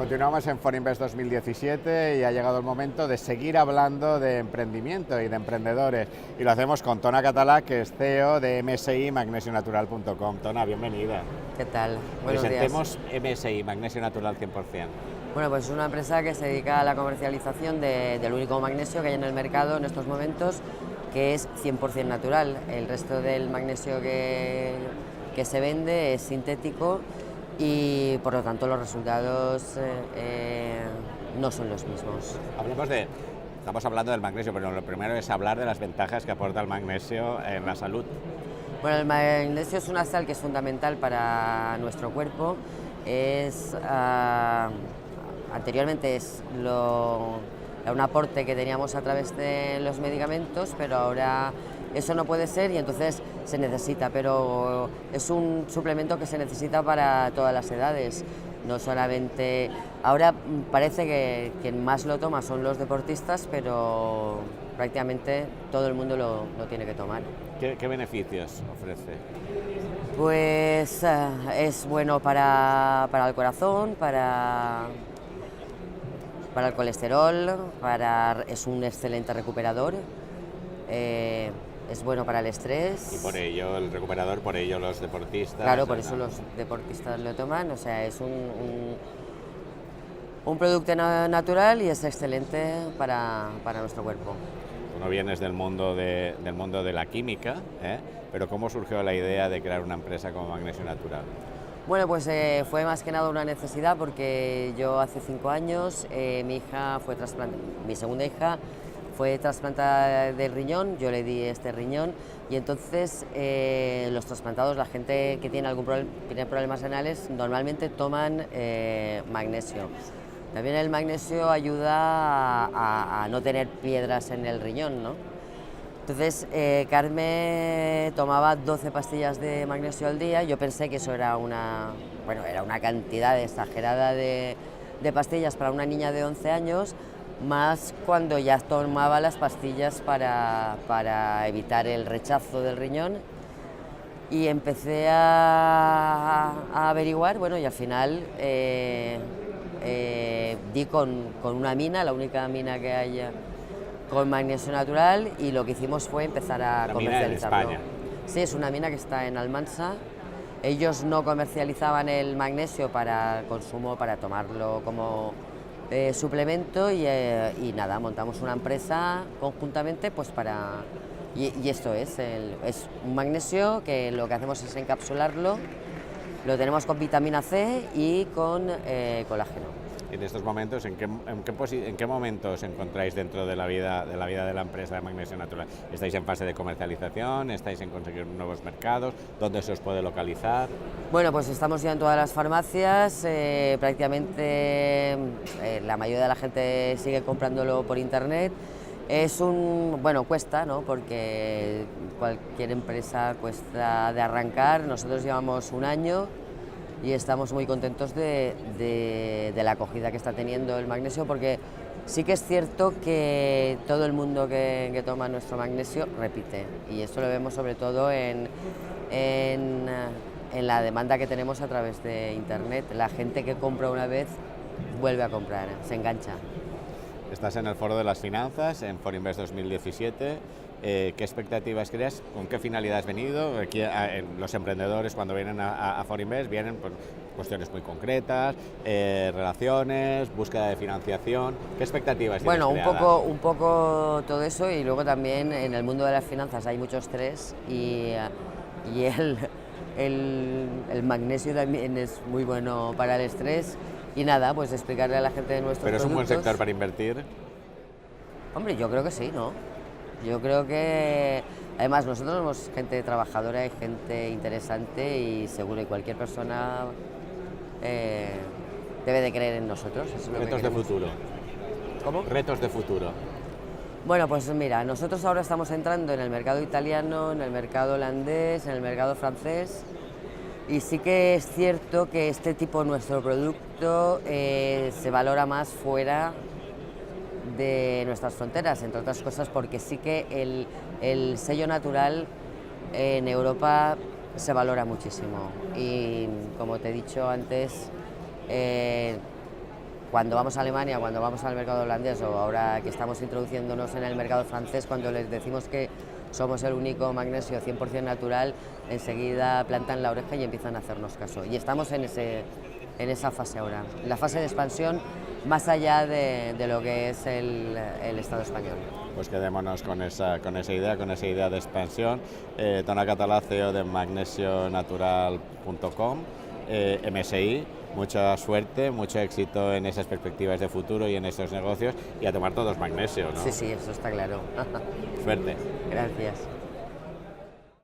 Continuamos en Forinvest 2017 y ha llegado el momento de seguir hablando de emprendimiento y de emprendedores. Y lo hacemos con Tona Català, que es CEO de MSI Magnesionatural.com. Tona, bienvenida. ¿Qué tal? Buenos días. Presentemos MSI, Magnesio Natural 100%. Bueno, pues es una empresa que se dedica a la comercialización del único magnesio que hay en el mercado en estos momentos, que es 100% natural. El resto del magnesio que se vende es sintético y por lo tanto los resultados no son los mismos. Estamos hablando del magnesio, pero lo primero es hablar de las ventajas que aporta el magnesio en la salud. Bueno, el magnesio es una sal que es fundamental para nuestro cuerpo. Anteriormente es un aporte que teníamos a través de los medicamentos, pero ahora eso no puede ser y entonces se necesita, pero es un suplemento que se necesita para todas las edades, no solamente... Ahora parece que quien más lo toma son los deportistas, pero prácticamente todo el mundo lo tiene que tomar. ¿Qué beneficios ofrece? Pues es bueno para el corazón, para el colesterol, es un excelente recuperador, es bueno para el estrés. Y por ello el recuperador, por ello los deportistas. Claro, por eso los deportistas lo toman, o sea, es un producto natural y es excelente para nuestro cuerpo. Tú no vienes del mundo de la química, pero ¿cómo surgió la idea de crear una empresa como Magnesio Natural? Bueno, pues fue más que nada una necesidad porque yo hace 5 años, mi segunda hija fue trasplantada del riñón, yo le di este riñón y entonces los trasplantados, la gente que tiene tiene problemas renales, normalmente toman magnesio. También el magnesio ayuda a no tener piedras en el riñón, ¿no? Entonces, Carmen tomaba 12 pastillas de magnesio al día. Yo pensé que eso era una cantidad exagerada de pastillas para una niña de 11 años, más cuando ya tomaba las pastillas para evitar el rechazo del riñón. Y empecé a averiguar, bueno, y al final di con una mina, la única mina que hay con magnesio natural, y lo que hicimos fue empezar a comercializarlo. ¿Mina en España? Sí, es una mina que está en Almansa. Ellos no comercializaban el magnesio para consumo, para tomarlo como suplemento y nada, montamos una empresa conjuntamente pues y esto es un magnesio que lo que hacemos es encapsularlo, lo tenemos con vitamina C y con colágeno. En estos momentos, ¿en qué momento os encontráis dentro de la vida de la empresa de Magnesio Natural? ¿Estáis en fase de comercialización? ¿Estáis en conseguir nuevos mercados? ¿Dónde se os puede localizar? Bueno, pues estamos ya en todas las farmacias, prácticamente la mayoría de la gente sigue comprándolo por internet. Cuesta, ¿no? Porque cualquier empresa cuesta de arrancar. Nosotros llevamos 1 año y estamos muy contentos de la acogida que está teniendo el magnesio, porque sí que es cierto que todo el mundo que toma nuestro magnesio repite, y esto lo vemos sobre todo en la demanda que tenemos a través de internet. La gente que compra una vez vuelve a comprar, se engancha. Estás en el Foro de las Finanzas, en Forinvest 2017. ¿Qué expectativas creas? ¿Con qué finalidad has venido? Aquí, los emprendedores cuando vienen a Forinvest vienen por cuestiones muy concretas, relaciones, búsqueda de financiación. ¿Qué expectativas tienes creadas? Un poco todo eso, y luego también en el mundo de las finanzas hay mucho estrés y el magnesio también es muy bueno para el estrés. Y nada, pues explicarle a la gente de nuestros ¿Pero es productos. un buen sector para invertir? Hombre, yo creo que sí, ¿no? Yo creo que, además, nosotros somos gente trabajadora y gente interesante, y seguro que cualquier persona debe de creer en nosotros. Eso es lo Retos de futuro. ¿Cómo? Retos de futuro. Bueno, pues mira, nosotros ahora estamos entrando en el mercado italiano, en el mercado holandés, en el mercado francés. Y sí que es cierto que nuestro producto se valora más fuera de nuestras fronteras, entre otras cosas porque sí que el sello natural en Europa se valora muchísimo. Y como te he dicho antes, cuando vamos a Alemania, cuando vamos al mercado holandés o ahora que estamos introduciéndonos en el mercado francés, cuando les decimos que somos el único magnesio 100% natural, enseguida plantan la oreja y empiezan a hacernos caso. Y estamos en esa fase ahora, la fase de expansión más allá de lo que es el Estado español. Pues quedémonos con esa idea de expansión. Tona Català, CEO de magnesionatural.com, MSI, mucha suerte, mucho éxito en esas perspectivas de futuro y en esos negocios, y a tomar todos magnesio, ¿no? Sí, eso está claro. Suerte. Gracias.